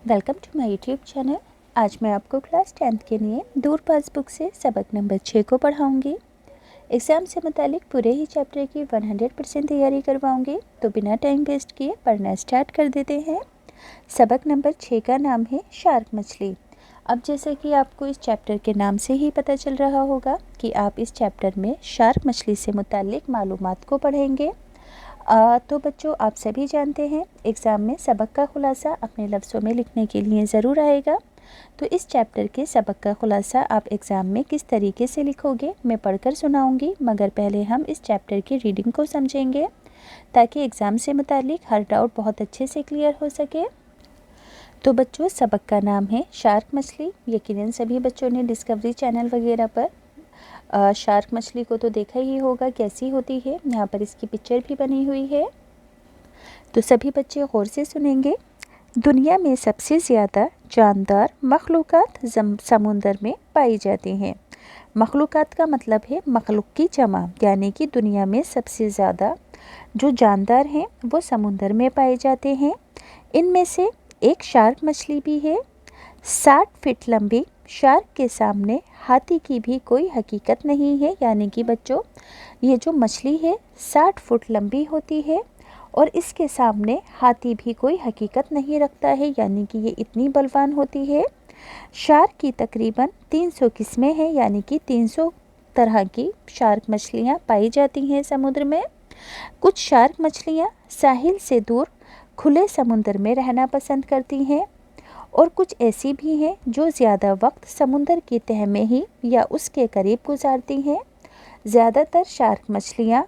Welcome to my YouTube channel. आज मैं आपको क्लास 10th के लिए दूर पास बुक से सबक नंबर 6 को पढ़ाऊंगी। एग्ज़ाम से मुतालिक पूरे ही चैप्टर की 100% तैयारी करवाऊंगी। तो बिना टाइम वेस्ट किए पढ़ना स्टार्ट कर देते हैं। सबक नंबर 6 का नाम है शार्क मछली। अब जैसे कि आपको इस चैप्टर के नाम से ही पता चल रहा होगा कि आप इस चैप्टर में शार्क मछली से मुतालिक मालूमात को पढ़ेंगे। तो बच्चों, आप सभी जानते हैं एग्ज़ाम में सबक का खुलासा अपने लफ्ज़ों में लिखने के लिए ज़रूर आएगा। तो इस चैप्टर के सबक का खुलासा आप एग्ज़ाम में किस तरीके से लिखोगे मैं पढ़कर सुनाऊंगी, मगर पहले हम इस चैप्टर की रीडिंग को समझेंगे ताकि एग्ज़ाम से मुतालिक हर डाउट बहुत अच्छे से क्लियर हो सके। तो बच्चों, सबक का नाम है शार्क मछली। यकीनन सभी बच्चों ने डिस्कवरी चैनल वगैरह पर शार्क मछली को तो देखा ही होगा कैसी होती है। यहाँ पर इसकी पिक्चर भी बनी हुई है, तो सभी बच्चे गौर से सुनेंगे। दुनिया में सबसे ज़्यादा जानदार मखलूक़ात समुंदर में पाई जाती हैं। मखलूक़ात का मतलब है मखलूक की जमा, यानी कि दुनिया में सबसे ज़्यादा जो जानदार हैं वो समुंदर में पाए जाते हैं। इनमें से एक शार्क मछली भी है, 60 फीट लंबी। शार्क के सामने हाथी की भी कोई हकीकत नहीं है, यानी कि बच्चों ये जो मछली है 60 फुट लंबी होती है और इसके सामने हाथी भी कोई हकीकत नहीं रखता है, यानी कि ये इतनी बलवान होती है। शार्क की तकरीबन 300 किस्में हैं, यानी कि 300 तरह की शार्क मछलियाँ पाई जाती हैं समुद्र में। कुछ शार्क मछलियाँ साहिल से दूर खुले समुद्र में रहना पसंद करती हैं और कुछ ऐसी भी हैं जो ज़्यादा वक्त समुद्र की तह में ही या उसके करीब गुजारती हैं। ज़्यादातर शार्क मछलियाँ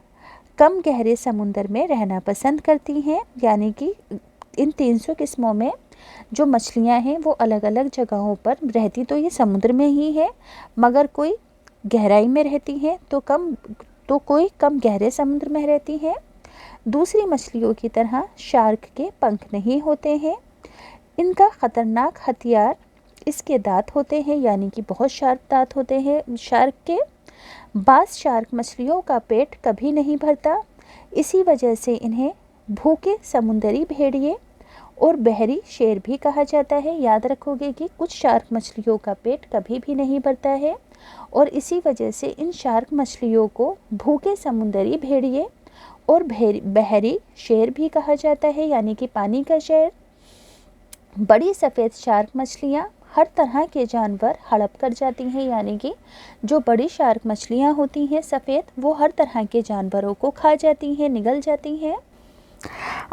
कम गहरे समुद्र में रहना पसंद करती हैं, यानी कि इन 300 किस्मों में जो मछलियाँ हैं वो अलग अलग जगहों पर रहती तो ये समुद्र में ही है, मगर कोई गहराई में रहती हैं तो कोई कम गहरे समुद्र में रहती हैं। दूसरी मछलियों की तरह शार्क के पंख नहीं होते हैं। इनका ख़तरनाक हथियार इसके दांत होते हैं, यानी कि बहुत शार्प दांत होते हैं शार्क के। बाज़ शार्क मछलियों का पेट कभी नहीं भरता, इसी वजह से इन्हें भूखे समुद्री भेड़िए और बहरी शेर भी कहा जाता है। याद रखोगे कि कुछ शार्क मछलियों का पेट कभी भी नहीं भरता है और इसी वजह से इन शार्क मछलियों को भूखे समुद्री भेड़िए और बहरी शेर भी कहा जाता है, यानी कि पानी का शेर। बड़ी सफ़ेद शार्क मछलियाँ हर तरह के जानवर हड़प कर जाती हैं, यानी कि जो बड़ी शार्क मछलियाँ होती हैं सफ़ेद, वो हर तरह के जानवरों को खा जाती हैं, निगल जाती हैं।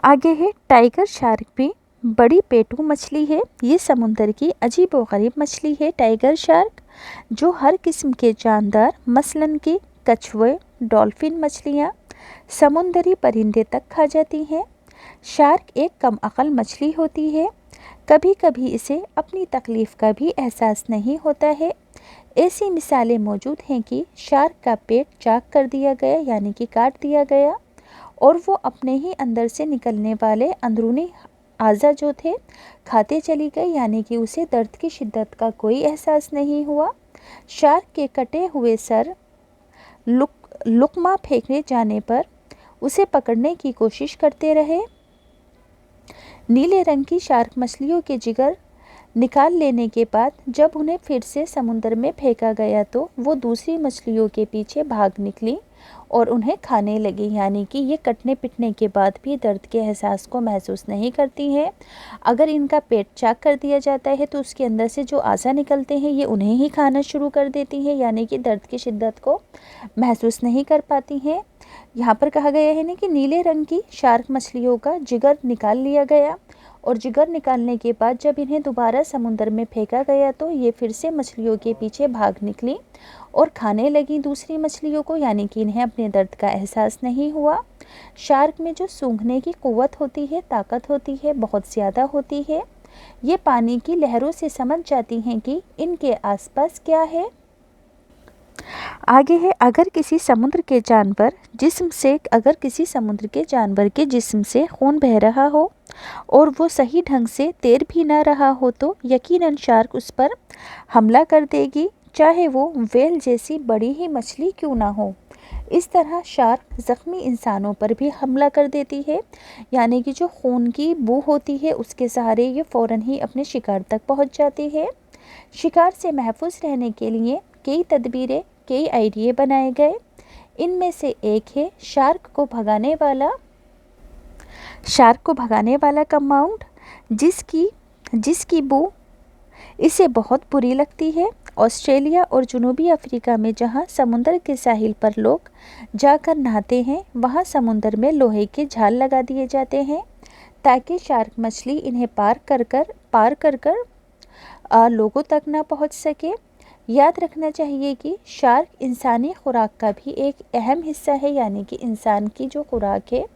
आगे है टाइगर शार्क भी बड़ी पेटू मछली है। ये समुंदर की अजीब व गरीब मछली है टाइगर शार्क, जो हर किस्म के जानदार मसलन कि कछुए, डॉल्फिन मछलियाँ, समुंदरी परिंदे तक खा जाती हैं। शार्क एक कम अक्ल मछली होती है, कभी कभी इसे अपनी तकलीफ़ का भी एहसास नहीं होता है। ऐसी मिसालें मौजूद हैं कि शार्क का पेट चाक कर दिया गया, यानी कि काट दिया गया, और वो अपने ही अंदर से निकलने वाले अंदरूनी आज़ा जो थे खाते चली गई, यानी कि उसे दर्द की शिद्दत का कोई एहसास नहीं हुआ। शार्क के कटे हुए सर लुकमा फेंकने जाने पर उसे पकड़ने की कोशिश करते रहे। नीले रंग की शार्क मछलियों के जिगर निकाल लेने के बाद जब उन्हें फिर से समुद्र में फेंका गया तो वो दूसरी मछलियों के पीछे भाग निकली और उन्हें खाने लगी, यानी कि ये कटने पिटने के बाद भी दर्द के एहसास को महसूस नहीं करती हैं। अगर इनका पेट चाक कर दिया जाता है तो उसके अंदर से जो आज़ा निकलते हैं ये उन्हें ही खाना शुरू कर देती हैं, यानी कि दर्द की शिद्दत को महसूस नहीं कर पाती हैं। यहाँ पर कहा गया है ना कि नीले रंग की शार्क मछलियों का जिगर निकाल लिया गया और जिगर निकालने के बाद जब इन्हें दोबारा समुद्र में फेंका गया तो ये फिर से मछलियों के पीछे भाग निकली और खाने लगी दूसरी मछलियों को, यानी कि इन्हें अपने दर्द का एहसास नहीं हुआ। शार्क में जो सूंघने की क़ुव्वत होती है, ताकत होती है, बहुत ज़्यादा होती है। ये पानी की लहरों से समझ जाती हैं कि इनके आसपास क्या है। आगे है अगर किसी समुद्र के जानवर के जिस्म से खून बह रहा हो और वो सही ढंग से तैर भी ना रहा हो तो यकीनन शार्क उस पर हमला कर देगी। चाहे वो व्हेल जैसी बड़ी ही मछली क्यों ना हो। इस तरह शार्क ज़ख्मी इंसानों पर भी हमला कर देती है, यानी कि जो खून की बू होती है उसके सहारे ये फ़ौरन ही अपने शिकार तक पहुंच जाती है। शिकार से महफूज रहने के लिए कई तदबीरें, कई आइडिया बनाए गए। इनमें से एक है शार्क को भगाने वाला कंपाउंड, जिसकी बू इसे बहुत बुरी लगती है। ऑस्ट्रेलिया और जनूबी अफ्रीका में जहां समुंदर के साहिल पर लोग जाकर नहाते हैं, वहां समुंदर में लोहे के जाल लगा दिए जाते हैं ताकि शार्क मछली इन्हें पार कर लोगों तक ना पहुंच सके। याद रखना चाहिए कि शार्क इंसानी खुराक का भी एक अहम हिस्सा है, यानी कि इंसान की जो खुराक है,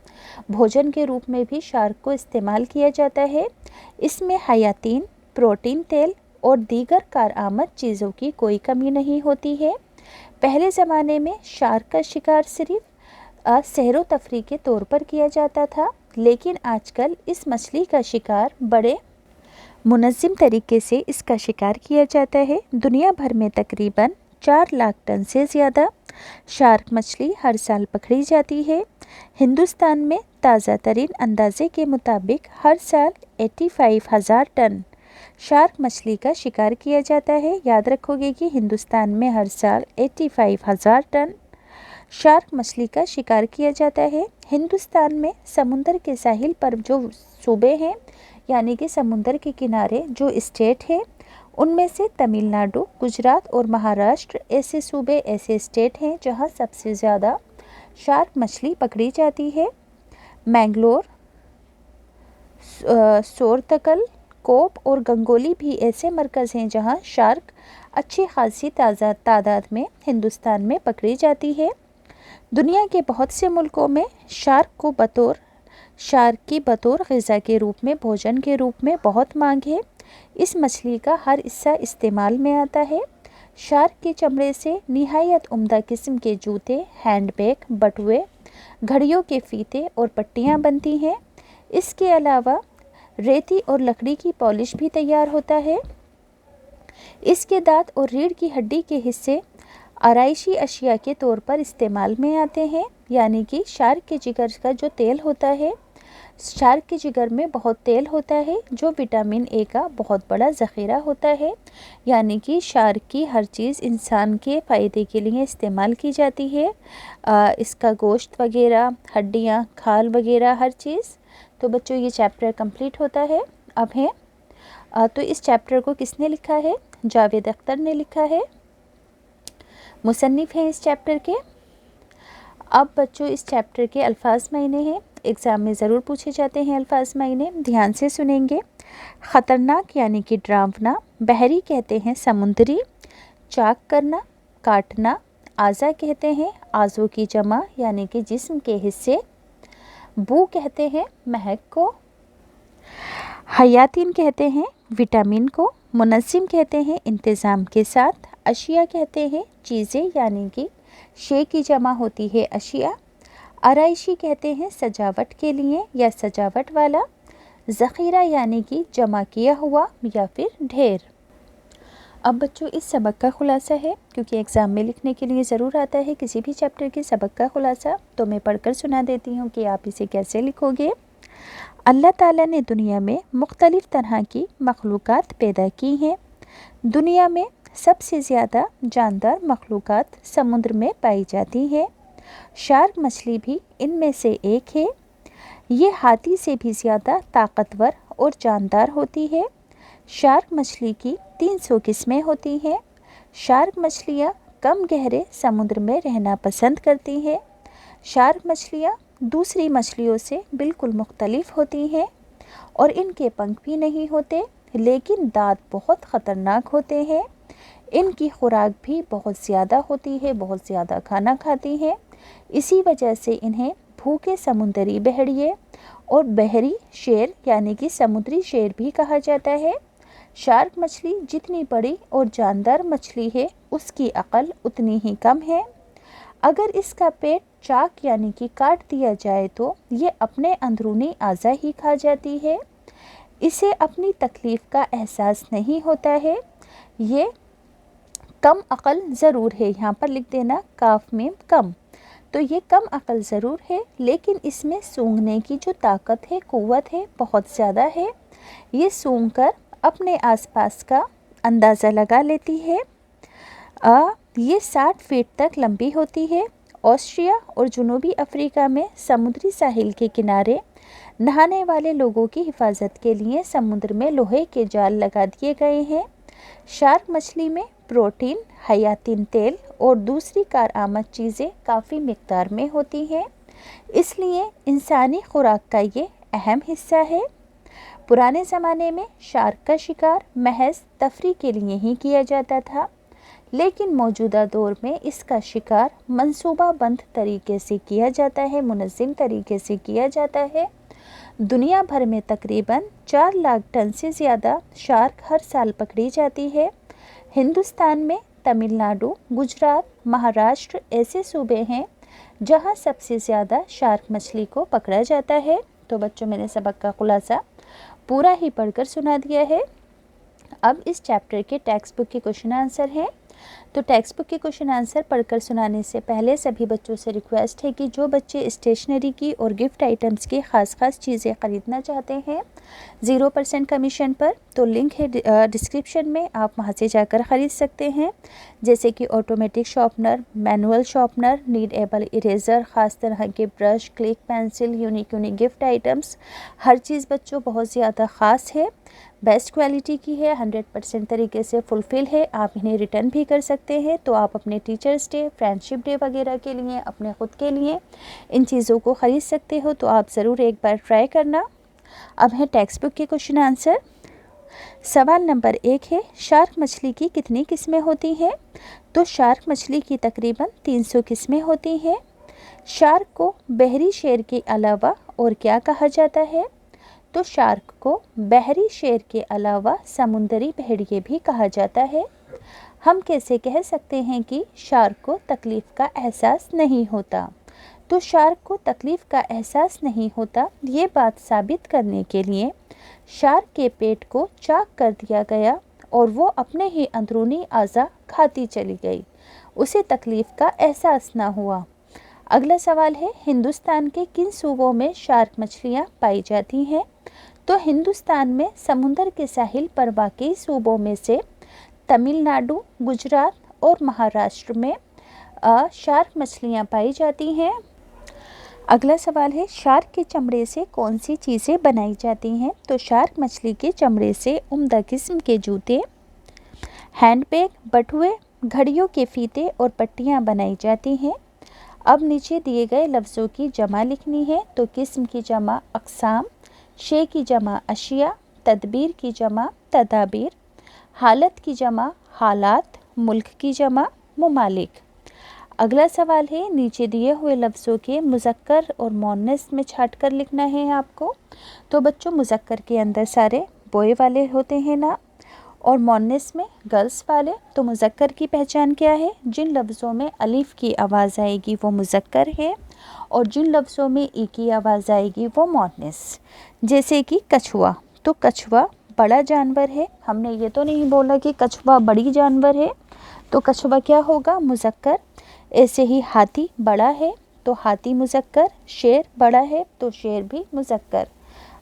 भोजन के रूप में भी शार्क को इस्तेमाल किया जाता है। इसमें हयातीन, प्रोटीन, तेल और दीगर कारआमद चीज़ों की कोई कमी नहीं होती है। पहले ज़माने में शार्क का शिकार सिर्फ सैरो तफरी के तौर पर किया जाता था, लेकिन आजकल इस मछली का शिकार बड़े मुनज़्ज़म तरीके से इसका शिकार किया जाता है। दुनिया भर में तकरीबन 4 लाख टन से ज़्यादा शार्क मछली हर साल पकड़ी जाती है। हिंदुस्तान में ताज़ा तरीन अंदाजे के मुताबिक हर साल 85,000 टन शार्क मछली का शिकार किया जाता है। याद रखोगे कि हिंदुस्तान में हर साल 85,000 टन शार्क मछली का शिकार किया जाता है। हिंदुस्तान में समुंदर के साहिल पर जो सूबे हैं, यानी कि समुंदर के किनारे जो स्टेट है, उनमें से तमिलनाडु, गुजरात और महाराष्ट्र ऐसे सूबे, ऐसे स्टेट हैं जहां सबसे ज़्यादा शार्क मछली पकड़ी जाती है। मैंगलोर, सोरतकल, कोप और गंगोली भी ऐसे मरकज़ हैं जहां शार्क अच्छी खासी तादाद में हिंदुस्तान में पकड़ी जाती है। दुनिया के बहुत से मुल्कों में शार्क की बतौर ग़िज़ा के रूप में, भोजन के रूप में बहुत मांग है। इस मछली का हर हिस्सा इस्तेमाल में आता है। शार्क के चमड़े से निहायत उम्दा किस्म के जूते, हैंडबैग, बटुए, घड़ियों के फीते और पट्टियाँ बनती हैं। इसके अलावा रेती और लकड़ी की पॉलिश भी तैयार होता है। इसके दांत और रीढ़ की हड्डी के हिस्से आराइशी अशिया के तौर पर इस्तेमाल में आते हैं, यानी कि शार्क के जिगर का जो तेल होता है, शार्क के जिगर में बहुत तेल होता है जो विटामिन ए का बहुत बड़ा ज़ख़ीरा होता है। यानी कि शार्क की हर चीज़ इंसान के फ़ायदे के लिए इस्तेमाल की जाती है। इसका गोश्त वगैरह, हड्डियाँ, खाल वगैरह हर चीज़। तो बच्चों ये चैप्टर कंप्लीट होता है। अब है तो इस चैप्टर को किसने लिखा है? जावेद अख्तर ने लिखा है, मुसन्निफ़ हैं इस चैप्टर के। अब बच्चों इस चैप्टर के अल्फाज मायने हैं, एग्ज़ाम में ज़रूर पूछे जाते हैं अल्फाज मायने, ध्यान से सुनेंगे। ख़तरनाक यानी कि डरावना, बहरी कहते हैं समुद्री, चाक करना, काटना, आज़ा कहते हैं आज़ों की जमा यानी कि जिस्म के हिस्से, बू कहते हैं महक को, हयातीन कहते हैं विटामिन को, मुनज़्ज़िम कहते हैं इंतज़ाम के साथ, अशिया कहते हैं चीज़ें यानी कि शे की जमा होती है अशिया, आराइशी कहते हैं सजावट के लिए या सजावट वाला, ज़ख़ीरा यानी कि जमा किया हुआ या फिर ढेर। अब बच्चों इस सबक का ख़ुलासा है, क्योंकि एग्ज़ाम में लिखने के लिए ज़रूर आता है किसी भी चैप्टर के सबक का ख़ुलासा, तो मैं पढ़कर सुना देती हूँ कि आप इसे कैसे लिखोगे। अल्लाह ताला ने दुनिया में मुख्तलिफ़ तरह की मखलूक़ात पैदा की हैं। दुनिया में सबसे ज़्यादा जानदार मखलूक़ात समुद्र में पाई जाती हैं। शार्क मछली भी इनमें से एक है। ये हाथी से भी ज़्यादा ताकतवर और जानदार होती है। शार्क मछली की 300 किस्में होती हैं। शार्क मछलियाँ कम गहरे समुद्र में रहना पसंद करती हैं। शार्क मछलियाँ दूसरी मछलियों से बिल्कुल मुख्तलिफ होती हैं और इनके पंख भी नहीं होते, लेकिन दांत बहुत ख़तरनाक होते हैं। इनकी खुराक भी बहुत ज़्यादा होती है, बहुत ज़्यादा खाना खाती हैं। इसी वजह से इन्हें भूखे समुद्री भेड़िए और बहरी शेर यानी कि समुद्री शेर भी कहा जाता है। शार्क मछली जितनी बड़ी और जानदार मछली है, उसकी अक्ल उतनी ही कम है। अगर इसका पेट चाक यानी कि काट दिया जाए तो ये अपने अंदरूनी आज़ा ही खा जाती है। इसे अपनी तकलीफ़ का एहसास नहीं होता है। ये कम अक़ल ज़रूर है, यहाँ पर लिख देना काफ में कम। तो ये कम अक़ल ज़रूर है, लेकिन इसमें सूंघने की जो ताकत है, क़ुव्वत है, बहुत ज़्यादा है। ये सूंघ कर अपने आसपास का अंदाज़ा लगा लेती है। ये 60 फीट तक लंबी होती है। ऑस्ट्रिया और जनूबी अफ्रीका में समुद्री साहिल के किनारे नहाने वाले लोगों की हिफाजत के लिए समुद्र में लोहे के जाल लगा दिए गए हैं। शार्क मछली में प्रोटीन, हयातीन तेल और दूसरी कारआमद चीज़ें काफ़ी मिक़दार में होती हैं, इसलिए इंसानी खुराक का ये अहम हिस्सा है। पुराने ज़माने में शार्क का शिकार महज तफरी के लिए ही किया जाता था, लेकिन मौजूदा दौर में इसका शिकार मंसूबाबंद तरीके से किया जाता है, मुनज़्ज़म तरीके से किया जाता है। दुनिया भर में तकरीबन 4 लाख टन से ज़्यादा शार्क हर साल पकड़ी जाती है। हिंदुस्तान में तमिलनाडु, गुजरात, महाराष्ट्र ऐसे सूबे हैं जहां सबसे ज़्यादा शार्क मछली को पकड़ा जाता है। तो बच्चों, मैंने सबक का खुलासा पूरा ही पढ़कर सुना दिया है। अब इस चैप्टर के टेक्स्ट बुक के क्वेश्चन आंसर हैं। तो टेक्स्ट बुक के क्वेश्चन आंसर पढ़कर सुनाने से पहले सभी बच्चों से रिक्वेस्ट है कि जो बच्चे स्टेशनरी की और गिफ्ट आइटम्स की ख़ास चीज़ें ख़रीदना चाहते हैं 0% कमीशन पर, तो लिंक है डिस्क्रिप्शन में, आप वहां से जाकर ख़रीद सकते हैं। जैसे कि automatic sharpener, manual sharpener, kneadable eraser, ख़ास तरह के brush, click pencil, unique gift items, हर चीज़ बच्चों बहुत ज़्यादा ख़ास है, बेस्ट क्वालिटी की है, 100% तरीके से फुलफ़िल है। आप इन्हें रिटर्न भी कर सकते हैं। तो आप अपने टीचर्स डे, फ्रेंडशिप डे वगैरह के लिए, अपने ख़ुद के लिए इन चीज़ों को ख़रीद सकते हो। तो आप ज़रूर एक बार ट्राई करना। अब है टेक्स्ट बुक के क्वेश्चन आंसर। सवाल नंबर 1 है, शार्क मछली की कितनी किस्में होती हैं? तो शार्क मछली की तकरीबन 300 किस्में होती हैं। शार्क को बहरी शेर के अलावा और क्या कहा जाता है? तो शार्क को बहरी शेर के अलावा समुंदरी भेड़िए भी कहा जाता है। हम कैसे कह सकते हैं कि शार्क को तकलीफ़ का एहसास नहीं होता? तो शार्क को तकलीफ़ का एहसास नहीं होता, ये बात साबित करने के लिए शार्क के पेट को चाक कर दिया गया और वो अपने ही अंदरूनी आज़ा खाती चली गई, उसे तकलीफ़ का एहसास ना हुआ। अगला सवाल है, हिंदुस्तान के किन सूबों में शार्क मछलियाँ पाई जाती हैं? तो हिंदुस्तान में समुंदर के साहिल पर वाक़ई सूबों में से तमिलनाडु, गुजरात और महाराष्ट्र में शार्क मछलियाँ पाई जाती हैं। अगला सवाल है, शार्क के चमड़े से कौन सी चीज़ें बनाई जाती हैं? तो शार्क मछली के चमड़े से उम्दा किस्म के जूते, हैंडबैग, बटुए, घड़ियों के फीते और पट्टियाँ बनाई जाती हैं। अब नीचे दिए गए लफ्ज़ों की जमा लिखनी है। तो किस्म की जमा अक़साम, शे की जमा अशिया, तदबीर की जमा तदाबीर, हालत की जमा हालात, मुल्क की जमा मुमालिक। अगला सवाल है, नीचे दिए हुए लफ्ज़ों के मुज़क्कर और मुअन्नस में छाट कर लिखना है आपको। तो बच्चों, मुज़क्कर के अंदर सारे बॉय वाले होते हैं ना, और मुअन्नस में गर्ल्स वाले। तो मुज़क्कर की पहचान क्या है? जिन लफ्ज़ों में अलिफ़ की आवाज़ आएगी वो मुज़क्कर है, और जिन लफ्ज़ों में ई की आवाज़ आएगी वो मुअन्नस। जैसे कि कछुआ, तो कछुआ बड़ा जानवर है, हमने ये तो नहीं बोला कि कछुआ बड़ी जानवर है, तो कछुआ क्या होगा? मुज़क्कर। ऐसे ही हाथी बड़ा है, तो हाथी मुज़क्कर। शेर बड़ा है, तो शेर भी मुज़क्कर।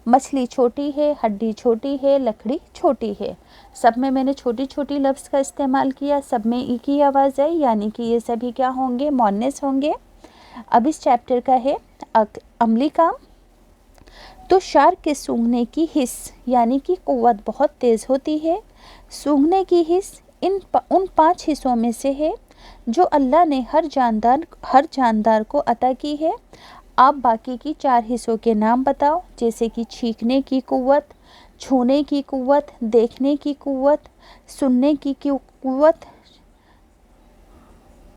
मछली छोटी है, हड्डी छोटी है, लकड़ी छोटी है। सब में मैंने छोटी छोटी लफ्ज़ का इस्तेमाल किया, सब में ई की आवाज़ आई, यानी कि ये सभी क्या होंगे? मुअन्नस होंगे। अब इस चैप्टर का है अमली काम। तो शार्क के सूंघने की हिस्स यानी कि क़ुव्वत बहुत तेज़ होती है। सूंघने की हिस्स उन 5 हिस्सों में से है जो अल्लाह ने हर जानदार को अता की है। आप बाकी की 4 हिस्सों के नाम बताओ, जैसे कि छींकने की क़ुव्वत, छूने की क़ुव्वत, देखने की क़ुव्वत, सुनने की क़ुव्वत,